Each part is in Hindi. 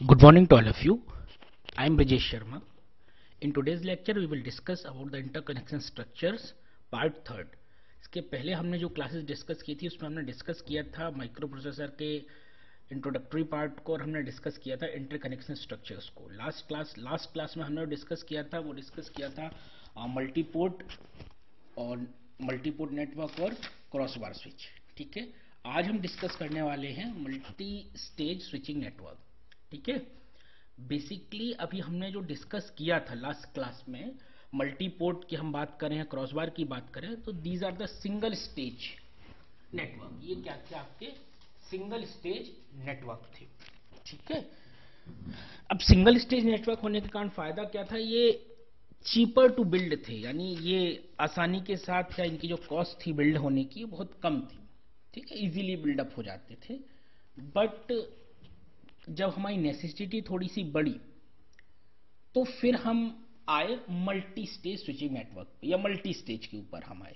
Good morning to all of you. I am Brijesh Sharma. In today's lecture we will discuss about the interconnection structures part third. इसके पहले हमने जो क्लासेस डिस्कस की थी उसमें हमने डिस्कस किया था माइक्रो प्रोसेसर के इंट्रोडक्टरी पार्ट को और हमने डिस्कस किया था इंटरकनेक्शन स्ट्रक्चर्स को. लास्ट क्लास में हमने डिस्कस किया था मल्टीपोर्ट और मल्टीपोर्ट नेटवर्क और क्रॉस बार स्विच. ठीक है, आज हम डिस्कस करने वाले हैं मल्टी स्टेज स्विचिंग नेटवर्क. ठीक है, बेसिकली अभी हमने जो डिस्कस किया था लास्ट क्लास में मल्टीपोर्ट की हम बात करें, क्रॉस बार की बात करें, तो these are the single stage network. ये क्या थे? आपके सिंगल स्टेज नेटवर्क थे. ठीक है, अब सिंगल स्टेज नेटवर्क होने के कारण फायदा क्या था? ये चीपर टू बिल्ड थे, यानी ये आसानी के साथ या इनकी जो कॉस्ट थी बिल्ड होने की बहुत कम थी. ठीक है, इजीली बिल्डअप हो जाते थे. बट जब हमारी नेसेसिटी थोड़ी सी बढ़ी तो फिर हम आए मल्टी स्टेज स्विचिंग नेटवर्क या मल्टी स्टेज के ऊपर हम आए.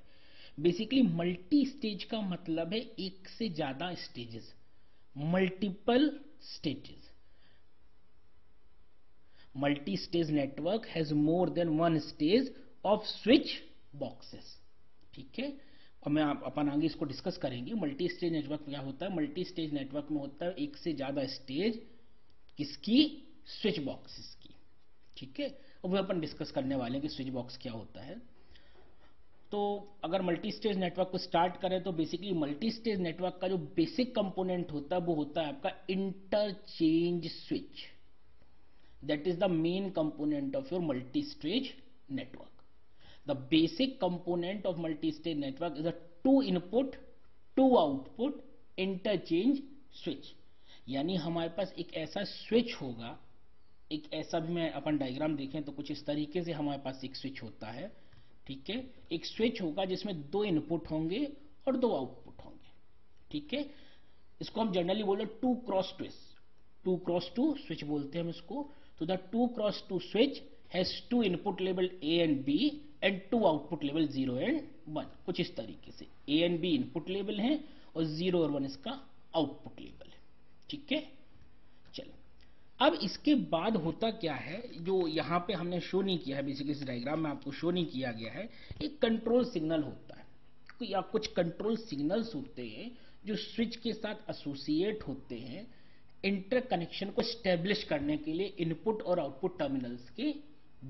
बेसिकली मल्टी स्टेज का मतलब है एक से ज्यादा stages, multiple stages. Multi stage network has more than one stage off switch boxes. ठीक है, और मैं अपन आगे इसको डिस्कस करेंगे. मल्टी स्टेज नेटवर्क क्या होता है? मल्टी स्टेज नेटवर्क में होता है एक से ज्यादा स्टेज किसकी? स्विच बॉक्सेस की. ठीक है, और वो अपन डिस्कस करने वाले हैं कि स्विच बॉक्स क्या होता है. तो अगर मल्टी स्टेज नेटवर्क को स्टार्ट करें तो बेसिकली मल्टी स्टेज नेटवर्क का जो बेसिक कंपोनेंट होता है वो होता है आपका interchange switch. That is the main component of your multi stage network. The basic component of multi-stage network is a two input, two output interchange switch. यानी हमारे पास एक ऐसा स्विच होगा, एक ऐसा भी मैं अपन डायग्राम देखें तो कुछ इस तरीके से हमारे पास एक स्विच होता है. ठीक है, एक स्विच होगा जिसमें दो इनपुट होंगे और दो आउटपुट होंगे. ठीक है, इसको हम जनरली बोलते हैं 2x2 स्विच बोलते हैं हम इसको. तो the 2x2 switch has two input level A and B and two output level 0 and 1. कुछ इस तरीके से A and B input level है और 0 और 1 इसका आउटपुट लेवल है. ठीक है, चलो अब इसके बाद होता क्या है जो यहां पे हमने शो नहीं किया है, बेसिकली इस डायग्राम में आपको शो नहीं किया गया है. एक कंट्रोल सिग्नल होता है या कुछ कंट्रोल सिग्नल्स होते हैं जो स्विच के साथ एसोसिएट होते हैं इंटरकनेक्शन को स्टेब्लिश करने के लिए इनपुट और आउटपुट टर्मिनल्स के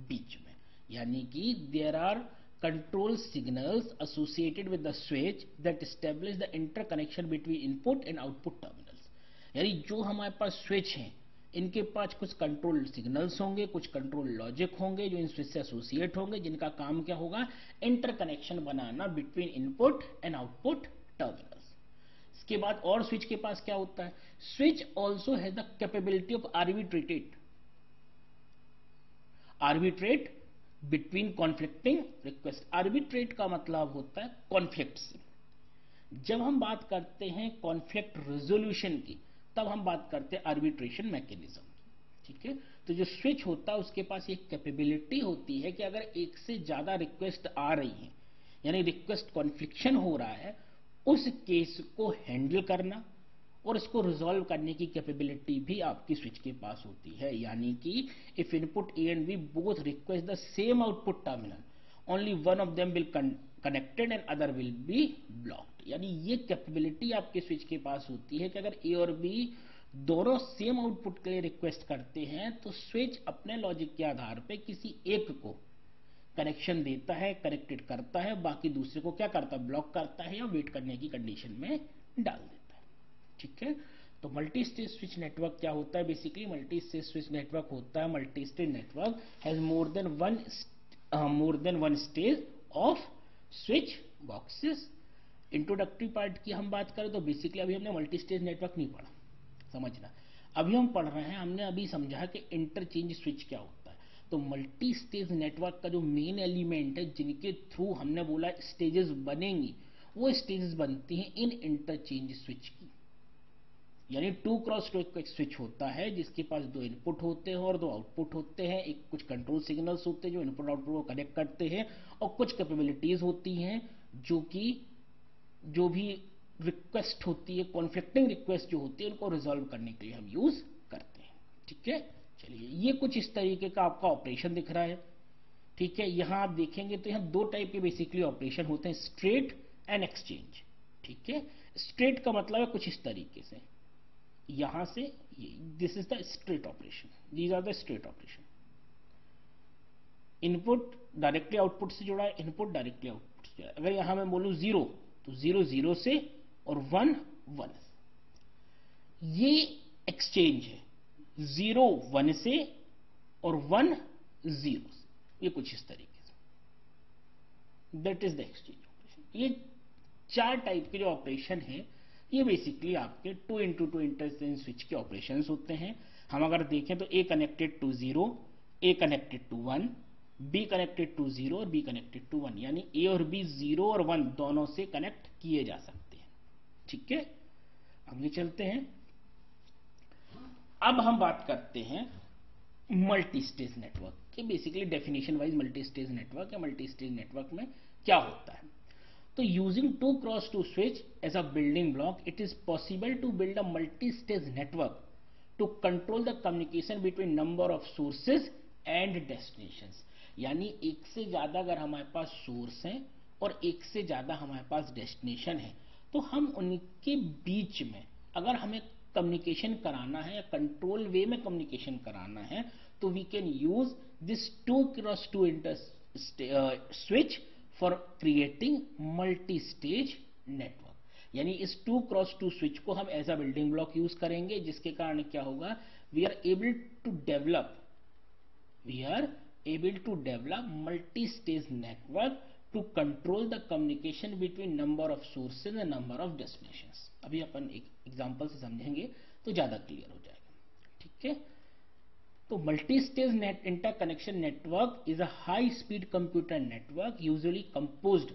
बीच में. यानी कि there are control signals associated with the switch that establish the interconnection between input and output terminals. यानी जो हमारे पास स्विच हैं इनके पास कुछ कंट्रोल सिग्नल्स होंगे, कुछ कंट्रोल लॉजिक होंगे जो इन स्विच से एसोसिएट होंगे, जिनका काम क्या होगा? इंटरकनेक्शन बनाना between input and output terminals. इसके बाद और स्विच के पास क्या होता है? Switch also has the capability of arbitrate between conflicting request. Arbitrate का मतलब होता है कॉन्फ्लिक्ट से. जब हम बात करते हैं कॉन्फ्लिक्ट रेजोल्यूशन की तब हम बात करते हैं आर्बिट्रेशन मैकेनिज्म की. ठीक है, तो जो स्विच होता है उसके पास एक कैपेबिलिटी होती है कि अगर एक से ज्यादा रिक्वेस्ट आ रही है यानी रिक्वेस्ट कॉन्फ्लिक्शन हो रहा है, उस केस को हैंडल करना और इसको रिजॉल्व करने की कैपेबिलिटी भी आपकी स्विच के पास होती है. यानी कि if input A and B both request the same output terminal, only one of them will connected and other will be blocked. यानी ये कैपेबिलिटी आपके स्विच के पास होती है कि अगर ए और बी दोनों सेम आउटपुट के लिए रिक्वेस्ट करते हैं तो स्विच अपने लॉजिक के आधार पर किसी एक को कनेक्शन देता है, कनेक्टेड करता है, बाकी दूसरे को क्या करता है? ब्लॉक करता है या वेट करने की कंडीशन में डाल देता है. ठीक है, तो मल्टी स्टेज स्विच नेटवर्क क्या होता है? Basically multi stage switch network होता है multi stage network has more than one stage off switch boxes. Introductory part की हम बात करें तो बेसिकली अभी हमने मल्टी स्टेज नेटवर्क नहीं पढ़ा, समझना. अभी हम पढ़ रहे हैं, हमने अभी समझा कि इंटरचेंज स्विच क्या होता है. तो मल्टी स्टेज नेटवर्क का जो मेन एलिमेंट है जिनके थ्रू हमने बोला स्टेजेस बनेंगी, वो स्टेजेस बनती हैं इन इंटरचेंज स्विच की. यानी 2x2 एक स्विच होता है जिसके पास दो इनपुट होते हैं और दो आउटपुट होते हैं. एक कुछ कंट्रोल सिग्नल्स होते हैं जो इनपुट आउटपुट को कनेक्ट करते हैं और कुछ कैपेबिलिटीज होती हैं जो कि जो भी रिक्वेस्ट होती है, कॉन्फ्लिक्टिंग रिक्वेस्ट जो होती है, उनको रिजॉल्व करने के लिए हम यूज करते हैं. ठीक है, चलिए ये कुछ इस तरीके का आपका ऑपरेशन दिख रहा है। ठीक है, यहां आप देखेंगे तो यहां दो टाइप के बेसिकली ऑपरेशन होते हैं, स्ट्रेट एंड एक्सचेंज। ठीक है, स्ट्रेट का मतलब है कुछ इस तरीके से, यहां से this is the straight operation, these are the straight operation. Input directly output से जुड़ा है, इनपुट डायरेक्टली आउटपुट से जुड़ा है। अगर यहां मैं बोलूं जीरो तो जीरो जीरो से और वन वन से, ये एक्सचेंज है, जीरो वन से और वन जीरो से, ये कुछ इस तरीके से, that is the exchange operation. ये चार टाइप के जो ऑपरेशन है ये बेसिकली आपके 2x2 इंटरचेंज स्विच के ऑपरेशन होते हैं। हम अगर देखें तो A connected to zero, A connected to one, B connected to zero और बी कनेक्टेड टू वन, यानी ए और बी जीरो और वन दोनों से कनेक्ट किए जा सकते हैं। ठीक है, आगे चलते हैं। अब हम बात करते हैं मल्टी स्टेज नेटवर्क के, basically definition wise multi stage network या मल्टी स्टेज नेटवर्क में क्या होता है। तो using 2x2 switch as a building block, it is possible to build a multi-stage network to control the communication between number of sources and destinations। यानी एक से ज्यादा अगर हमारे पास सोर्स है और एक से ज्यादा हमारे पास डेस्टिनेशन है, तो हम उनके बीच में अगर हमें कम्युनिकेशन कराना है या कंट्रोल वे में कम्युनिकेशन कराना है, तो we can use this 2x2 switch for creating multi stage network. यानी इस 2x2 स्विच को हम as a building block use करेंगे, जिसके कारण क्या होगा, we are able to develop multi stage network to control the communication between number of sources and number of destinations. अभी अपन एक एग्जांपल से समझेंगे तो ज्यादा क्लियर हो जाएगा। ठीक है, तो multi stage interconnection network is a high speed computer network usually composed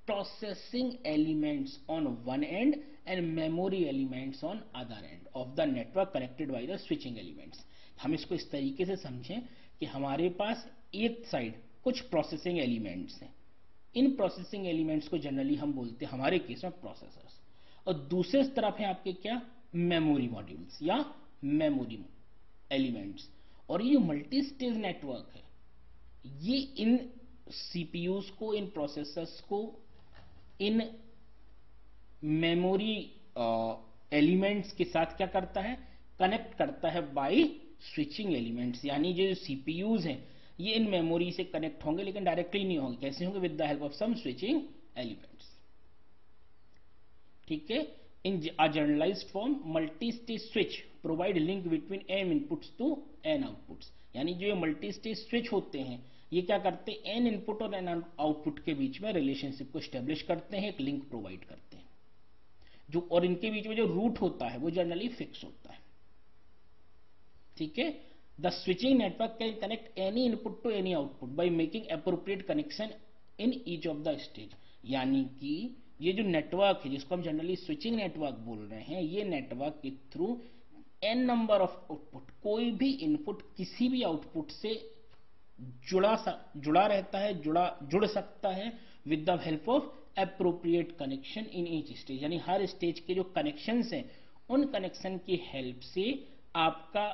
processing elements on one and and memory elements on other end of the network connected by the switching elements. हम इसको इस तरीके से समझें कि हमारे पास एक साइड कुछ प्रोसेसिंग एलिमेंट्स हैं, इन प्रोसेसिंग एलिमेंट्स को जनरली हम बोलते हैं हमारे केस में प्रोसेसर्स, और दूसरे तरफ है आपके क्या, मेमोरी मॉड्यूल्स या मेमोरी एलिमेंट्स। और ये मल्टी स्टेज नेटवर्क है, ये इन सीपीयूज को, इन प्रोसेसर्स को, इन मेमोरी एलिमेंट्स के साथ क्या करता है, कनेक्ट करता है बाय स्विचिंग एलिमेंट्स। यानी जो सीपीयूज हैं ये इन मेमोरी से कनेक्ट होंगे, लेकिन डायरेक्टली नहीं होंगे। कैसे होंगे, with the help of some switching elements. ठीक है, in a generalized form multi-stage switch provide link between n inputs to n outputs। यानी जो ये मल्टी स्टेज स्विच होते हैं ये क्या करते हैं, n इनपुट और n आउटपुट के बीच में रिलेशनशिप को स्टेब्लिश करते हैं, एक लिंक प्रोवाइड करते हैं जो, और इनके बीच में जो रूट होता है वो जनरली फिक्स होता है। ठीक है, the switching network can connect any input to any output by making appropriate connection in each of the stage. यानी कि ये जो नेटवर्क है जिसको हम जनरली स्विचिंग नेटवर्क बोल रहे हैं, ये नेटवर्क के through n number of output, कोई भी इनपुट किसी भी आउटपुट से जुड़ा रहता है, जुड़ सकता है with the help of appropriate connection in each stage. यानी हर स्टेज के जो कनेक्शंस हैं उन कनेक्शन की हेल्प से आपका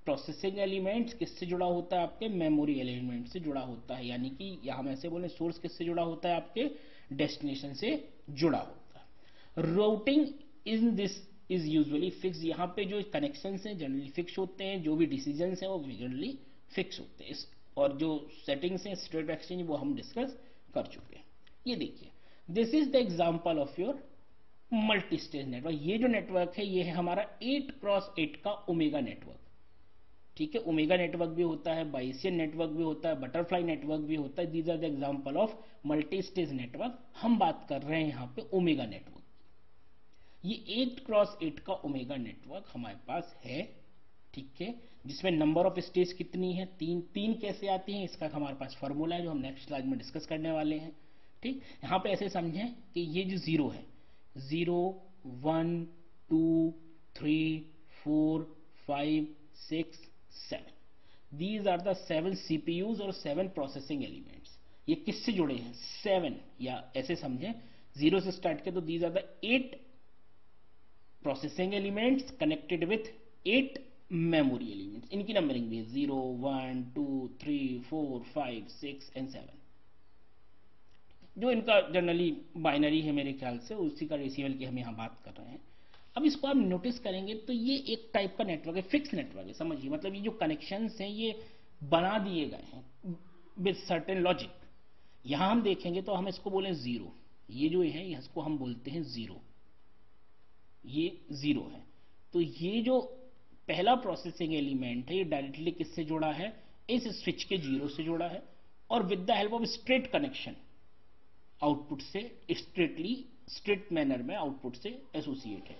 प्रोसेसिंग एलिमेंट्स किससे जुड़ा होता है, आपके मेमोरी एलिमेंट से जुड़ा होता है। यानी कि यहां ऐसे बोले सोर्स किससे जुड़ा होता है, आपके डेस्टिनेशन से जुड़ा होता है। Routing in this is usually fix. यहाँ पे जो कनेक्शन हैं जनरली फिक्स होते हैं, जो भी डिसीजन हैं वो जनरली फिक्स होते हैं, और जो सेटिंग्स हैं स्टेट एक्सचेंज वो हम डिस्कस कर चुके हैं। ये देखिए, this is the example of your multi stage network. ये जो नेटवर्क है ये है हमारा 8x8 का ओमेगा नेटवर्क। ठीक है, ओमेगा नेटवर्क भी होता है, बाइसियन नेटवर्क भी होता है, बटरफ्लाई नेटवर्क भी होता है। These are the example of multi stage network. हम बात कर रहे हैं यहाँ पे ओमेगा नेटवर्क। ये 8x8 का ओमेगा नेटवर्क हमारे पास है। ठीक है, जिसमें नंबर ऑफ स्टेज कितनी है, तीन कैसे आती है इसका हमारे पास फॉर्मूला है जो हम नेक्स्ट स्लाइड में डिस्कस करने वाले हैं। ठीक, यहाँ पे ऐसे समझें कि ये जो जीरो है, 0 1 2 3 4 5 6 7, these are the 7 CPUs और 7 प्रोसेसिंग एलिमेंट्स। ये किससे जुड़े हैं, 7, या ऐसे समझें 0 से स्टार्ट किया तो these are the 8 processing elements connected with 8 memory elements, इनकी नंबरिंग भी है 0 1 2 3 4 5 6 एंड 7, जो इनका जनरली बाइनरी है मेरे ख्याल से, उसी का रेशियल की हम यहाँ बात कर रहे हैं। अब इसको आप नोटिस करेंगे तो ये एक टाइप का नेटवर्क है, फिक्स नेटवर्क है, समझिए, मतलब ये जो कनेक्शंस हैं ये बना दिए गए हैं विद सर्टेन लॉजिक। यहां हम देखेंगे तो हम इसको बोले जीरो, ये जो है इसको हम बोलते हैं जीरो, ये जीरो है। तो ये जो पहला प्रोसेसिंग एलिमेंट है ये डायरेक्टली किससे जुड़ा है, इस स्विच के जीरो से जुड़ा है, और with the help of straight connection output से स्ट्रेट मैनर में आउटपुट से एसोसिएट है।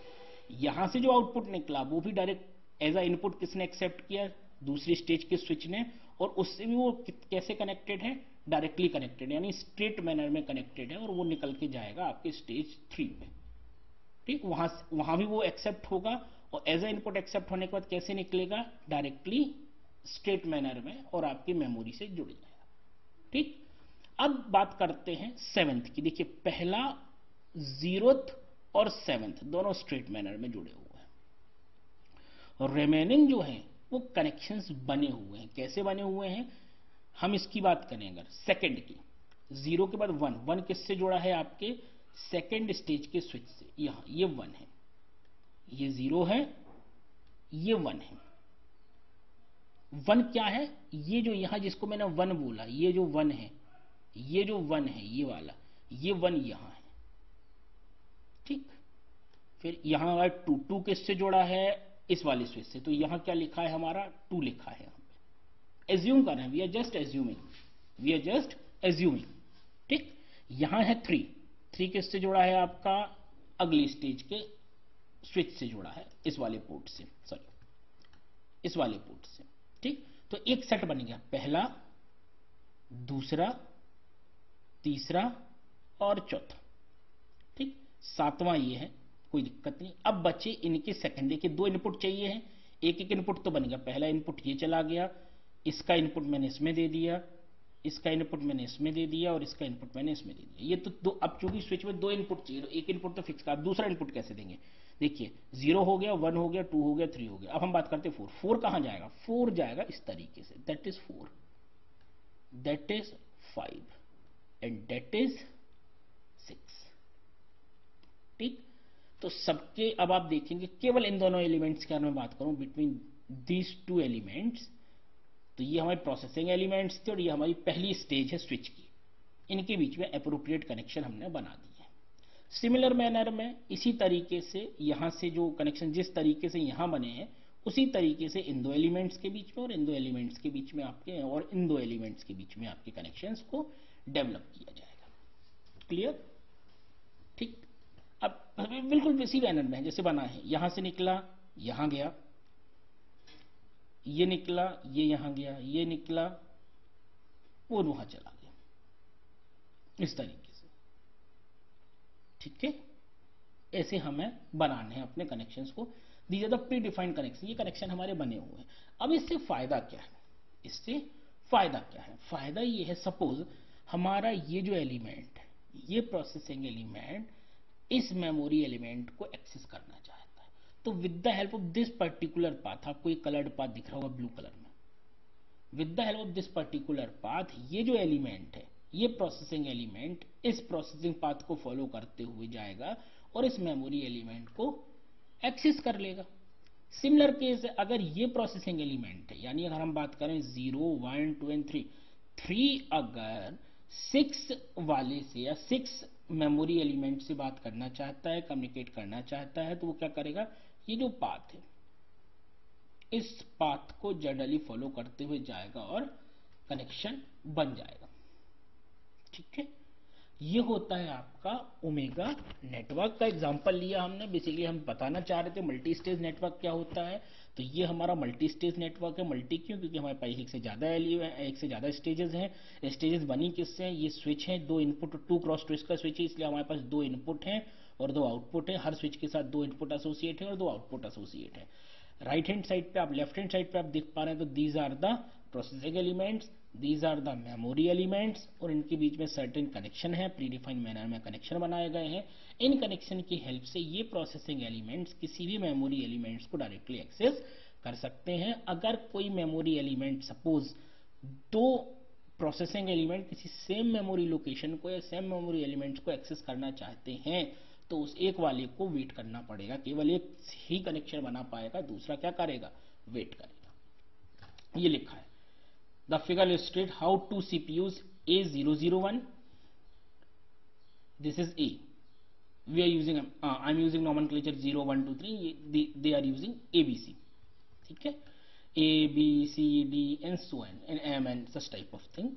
यहां से जो आउटपुट निकला वो भी डायरेक्ट एज अ इनपुट किसने एक्सेप्ट किया, दूसरी स्टेज के स्विच ने, और उससे भी वो कैसे कनेक्टेड है, डायरेक्टली कनेक्टेड, यानी स्ट्रेट मैनर में कनेक्टेड है, और वो निकल के जाएगा आपके स्टेज 3 में। ठीक, वहां भी वो एक्सेप्ट होगा, और एज अ इनपुट एक्सेप्ट होने के बाद कैसे निकलेगा, डायरेक्टली स्ट्रेट मैनर में, और आपकी मेमोरी से जुड़ जाएगा। ठीक, अब बात करते हैं सेवेंथ की। देखिए पहला, जीरोथ और सेवेंथ दोनों स्ट्रेट मैनर में जुड़े हुए हैं, और रिमेनिंग जो है वो कनेक्शंस बने हुए हैं। कैसे बने हुए हैं, हम इसकी बात करें अगर सेकंड की, जीरो के बाद वन, वन किससे जुड़ा है, आपके सेकंड स्टेज के स्विच से। यहां ये वन है, ये जीरो है, ये वन है। वन क्या है, ये जो यहां जिसको मैंने वन बोला, ये जो वन है, ये जो वन है ये वाला, ये वन यहां है। ठीक, फिर यहां अगर टू, टू किससे जुड़ा है, इस वाले स्विच से, तो यहां क्या लिखा है हमारा, टू लिखा है। यहां पे एज्यूम कर रहे हैं, we are just assuming, we are just assuming. ठीक, यहां है थ्री, थ्री किससे जुड़ा है आपका, अगली स्टेज के स्विच से जुड़ा है, इस वाले पोर्ट से, सॉरी इस वाले पोर्ट से। ठीक, तो एक सेट बन गया, पहला, दूसरा, तीसरा और चौथा। ठीक, सातवां ये है, कोई दिक्कत नहीं। अब बचे इनके सेकेंडरी के दो इनपुट चाहिए हैं, एक एक इनपुट तो बन गया, पहला इनपुट ये चला गया, इसका इनपुट मैंने इसमें दे दिया, इसका इनपुट मैंने इसमें दे दिया, और इसका इनपुट मैंने इसमें दे दिया। ये तो दो, अब चूंकि स्विच में दो इनपुट चाहिए, तो एक इनपुट तो फिक्स का, अब दूसरा इनपुट कैसे देंगे। देखिए जीरो हो गया, वन हो गया, टू हो गया, थ्री हो गया। अब हम बात करते हैं फोर, फोर कहां जाएगा, फोर जाएगा इस तरीके से, that is four, that is five, and that is six. ठीक, तो सबके, अब आप देखेंगे केवल इन दोनों एलिमेंट्स की अगर मैं बात करूं, बिटवीन दीज टू एलिमेंट्स, तो ये हमारे प्रोसेसिंग एलिमेंट्स थे, और ये हमारी पहली स्टेज है स्विच की, इनके बीच में अप्रोप्रिएट कनेक्शन हमने बना दी है। सिमिलर मैनर में इसी तरीके से यहां से जो कनेक्शन जिस तरीके से यहां बने हैं, उसी तरीके से इन दो एलिमेंट्स के बीच में, और इन दो एलिमेंट्स के बीच में आपके, और इन दो एलिमेंट्स के बीच में आपके कनेक्शंस को डेवलप किया जाएगा। क्लियर। ठीक, अब बिल्कुल इसी मैनर में जैसे बना है, यहां से निकला, यहां गया, ये निकला, ये यहां गया, ये निकला, वो वहां चला गया, इस तरीके से। ठीक है, ऐसे हमें बनाने हैं अपने कनेक्शंस को। These are the predefined connection, ये कनेक्शन हमारे बने हुए हैं। अब इससे फायदा क्या है, इससे फायदा क्या है, फायदा ये है, सपोज हमारा ये जो एलिमेंट है, ये प्रोसेसिंग एलिमेंट इस मेमोरी एलिमेंट को एक्सेस करना चाहता है, तो with the help of this particular path, आपको एक कलर्ड पाथ दिख रहा होगा ब्लू कलर में, with the help of this particular path, ये जो एलिमेंट है, ये प्रोसेसिंग एलिमेंट इस प्रोसेसिंग पाथ को फॉलो करते हुए जाएगा, और इस मेमोरी एलिमेंट को एक्सेस कर लेगा। सिमिलर केस अगर ये प्रोसेसिंग एलिमेंट है, यानी अगर हम बात करें 0 1 2 एंड 3, 3 अगर 6 वाले से या 6 मेमोरी एलिमेंट से बात करना चाहता है, कम्युनिकेट करना चाहता है, तो वो क्या करेगा, ये जो पाथ है इस पाथ को जनरली फॉलो करते हुए जाएगा और कनेक्शन बन जाएगा। ठीक है, ये होता है आपका ओमेगा नेटवर्क का एग्जांपल लिया हमने। बेसिकली हम बताना चाह रहे थे मल्टी स्टेज नेटवर्क क्या होता है, तो ये हमारा मल्टी स्टेज नेटवर्क है। मल्टी क्यों, क्योंकि हमारे पास एक से ज्यादा स्टेजेस हैं। स्टेजेस बनी किससे हैं, ये स्विच है, दो इनपुट, 2x2 इसका स्विच है, इसलिए हमारे पास दो इनपुट हैं और दो आउटपुट है। हर स्विच के साथ दो इनपुट एसोसिएट है और दो आउटपुट एसोसिएट है। राइट हैंड साइड पे, आप लेफ्ट हैंड साइड पे आप देख पा रहे हैं, तो these are the processing elements, these are the memory elements, और इनके बीच में सर्टेन कनेक्शन है, प्री डिफाइंड मैनर में कनेक्शन बनाए गए हैं। इन कनेक्शन की हेल्प से ये प्रोसेसिंग एलिमेंट्स किसी भी मेमोरी एलिमेंट्स को डायरेक्टली एक्सेस कर सकते हैं अगर कोई मेमोरी एलिमेंट, सपोज दो प्रोसेसिंग एलिमेंट किसी सेम मेमोरी लोकेशन को या सेम मेमोरी एलिमेंट्स को एक्सेस करना चाहते हैं तो उस एक वाले को वेट करना पड़ेगा, केवल एक ही कनेक्शन बना पाएगा, दूसरा क्या करेगा, वेट करेगा। ये लिखा है the figure illustrate how two CPUs A001, this is A, we are using I'm using nomenclature 0 1 2 3, they are using ABC, ठीक है, A B C D and so on and M and such type of thing।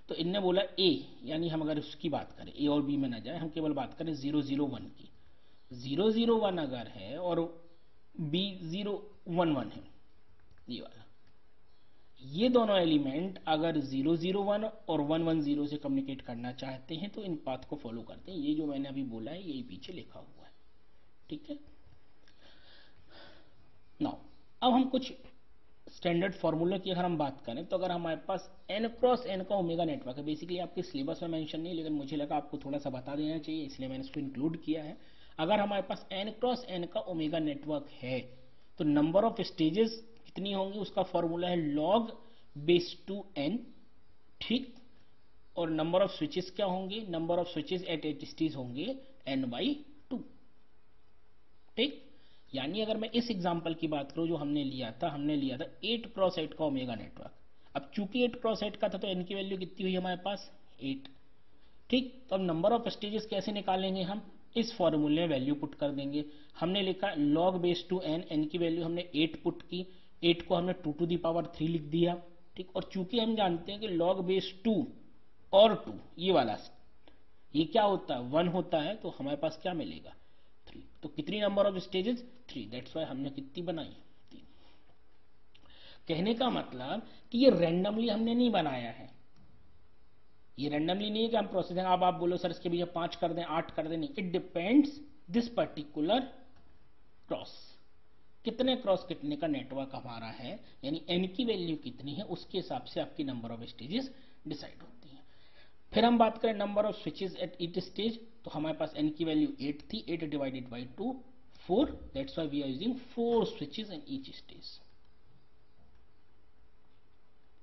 तो इनने बोला A, यानी हम अगर उसकी बात करें A और B में ना जाए, हम केवल बात करें 001 की, 001 अगर है और B 011 है, ये वाला, ये दोनों एलिमेंट अगर 001 और 110 से कम्युनिकेट करना चाहते हैं तो इन पाथ को फॉलो करते हैं। ये जो मैंने अभी बोला है यही पीछे लिखा हुआ है, ठीक है। नाउ अब हम कुछ स्टैंडर्ड फॉर्मूला की अगर हम बात करें तो अगर हमारे पास n क्रॉस n का ओमेगा नेटवर्क है, बेसिकली आपके सिलेबस में मेंशन नहीं, लेकिन मुझे लगा आपको थोड़ा सा बता देना चाहिए इसलिए मैंने इसको इंक्लूड किया है। अगर हमारे पास n क्रॉस n का ओमेगा नेटवर्क है तो नंबर ऑफ स्टेजेस कितनी होंगी, उसका फॉर्मूला है log बेस टू n, ठीक। और नंबर ऑफ स्विचेस क्या होंगे, number of switches at at stage होंगे n/2, ठीक। यानी अगर मैं इस एग्जांपल की बात करूं जो हमने लिया था 8 क्रॉस 8 का ओमेगा नेटवर्क। अब चूंकि 8 क्रॉस 8 का था तो n की वैल्यू कितनी हुई हमारे पास, 8, ठीक। तो अब नंबर ऑफ स्टेजेस कैसे निकालेंगे, हम इस फॉर्मूले में वैल्यू पुट कर देंगे। हमने लिखा log base two n, n की वैल्यू हमने 8 पुट की, 8 को हमने 2 to the power 3 लिख दिया, ठीक। और चूंकि हम जानते हैं कि log बेस 2 और 2 ये वाला ये क्या होता है 1 होता है, तो हमारे पास क्या मिलेगा 3। तो कितनी number of stages 3, that's why हमने कितनी बनाई 3। कहने का मतलब कि ये रैंडमली हमने नहीं बनाया है, ये रैंडमली नहीं है कि हम प्रोसेसिंग, अब आप बोलो सर इसके बीच 5 कर दें 8 कर दें, नहीं, it depends this particular cross, कितने क्रॉस कितने का नेटवर्क हमारा है, यानी n की वैल्यू कितनी है उसके हिसाब से आपकी नंबर ऑफ स्टेजेस डिसाइड होती है। फिर हम बात करें number of switches at each stage, तो हमारे पास n की वैल्यू 8 थी, 8 divided by 2 4, that's why we are using 4 switches in each stage.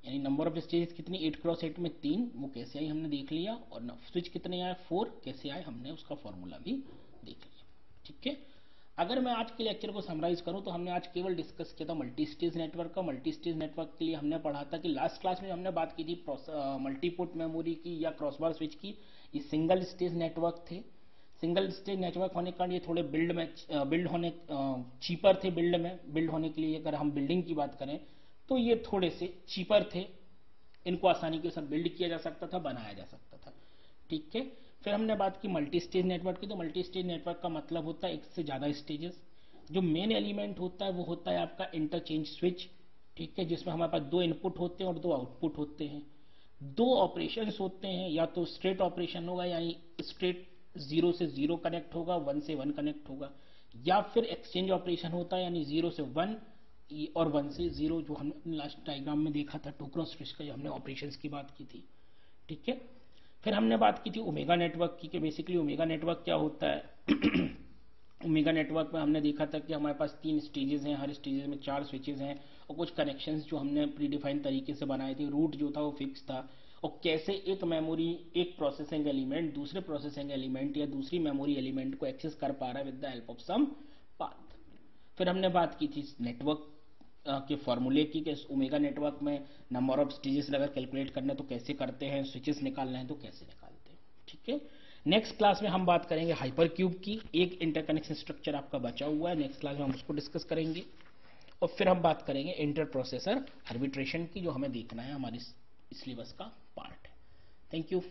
यानी नंबर ऑफ स्टेजेस कितनी 8 क्रॉस 8 में 3, वो कैसे आई हमने देख लिया, और स्विच कितने आए 4, कैसे आए हमने उसका फॉर्मूला भी देख लिया, ठीक है। अगर मैं आज के लेक्चर को समराइज करूं तो हमने आज केवल डिस्कस किया था मल्टी स्टेज नेटवर्क का। मल्टी स्टेज नेटवर्क के लिए हमने पढ़ा था कि लास्ट क्लास में हमने बात की थी मल्टीपोर्ट मेमोरी की या क्रॉसबार स्विच की, ये सिंगल स्टेज नेटवर्क थे। सिंगल स्टेज नेटवर्क होने के कारण ये थोड़े बिल्ड होने चीपर थे, बिल्ड होने के लिए अगर हम बिल्डिंग की बात करें तो ये थोड़े से चीपर थे, इनको आसानी के साथ बिल्ड किया जा सकता था, बनाया जा सकता था, ठीक है। फिर हमने बात की मल्टी स्टेज नेटवर्क की, तो मल्टी स्टेज नेटवर्क का मतलब होता है एक से ज्यादा स्टेजेस। जो मेन एलिमेंट होता है वो होता है आपका इंटरचेंज स्विच, ठीक है, जिसमें हमारे पास 2 इनपुट होते हैं और 2 आउटपुट होते हैं। 2 ऑपरेशंस होते हैं, या तो स्ट्रेट ऑपरेशन होगा, यानी स्ट्रेट 0 से 0 कनेक्ट होगा, 1 से 1 कनेक्ट होगा, या फिर एक्सचेंज ऑपरेशन होता है, यानी 0 से 1 और 1 से 0, जो हमने लास्ट डायग्राम में देखा था 2 क्रॉस स्विच का, जो हमने ऑपरेशंस की बात की थी, ठीक है। फिर हमने बात की थी ओमेगा नेटवर्क की, कि बेसिकली ओमेगा नेटवर्क क्या होता है ओमेगा नेटवर्क में हमने देखा था कि हमारे पास 3 स्टेजेस हैं, हर स्टेजेस में 4 स्विचेस हैं और कुछ कनेक्शंस जो हमने प्री डिफाइंड तरीके से बनाए थे, रूट जो था वो फिक्स था, और कैसे एक मेमोरी, एक प्रोसेसिंग एलिमेंट दूसरे प्रोसेसिंग एलिमेंट या दूसरी मेमोरी एलिमेंट को एक्सेस कर पा रहा है with the help of some path. फिर हमने बात की थी नेटवर्क के फॉर्मूले की, कि ओमेगा नेटवर्क में नंबर ऑफ स्टेजेस अगर कैलकुलेट करना है तो कैसे करते हैं, स्विचेस निकालना है तो कैसे निकालते हैं, ठीक है। नेक्स्ट क्लास में हम बात करेंगे हाइपर क्यूब की, एक इंटरकनेक्शन स्ट्रक्चर आपका बचा हुआ है, नेक्स्ट क्लास में हम उसको डिस्कस करेंगे। और फिर हम बात करेंगे इंटर प्रोसेसर आर्बिट्रेशन की, जो हमें देखना है हमारी सिलेबस का पार्ट है। Thank you.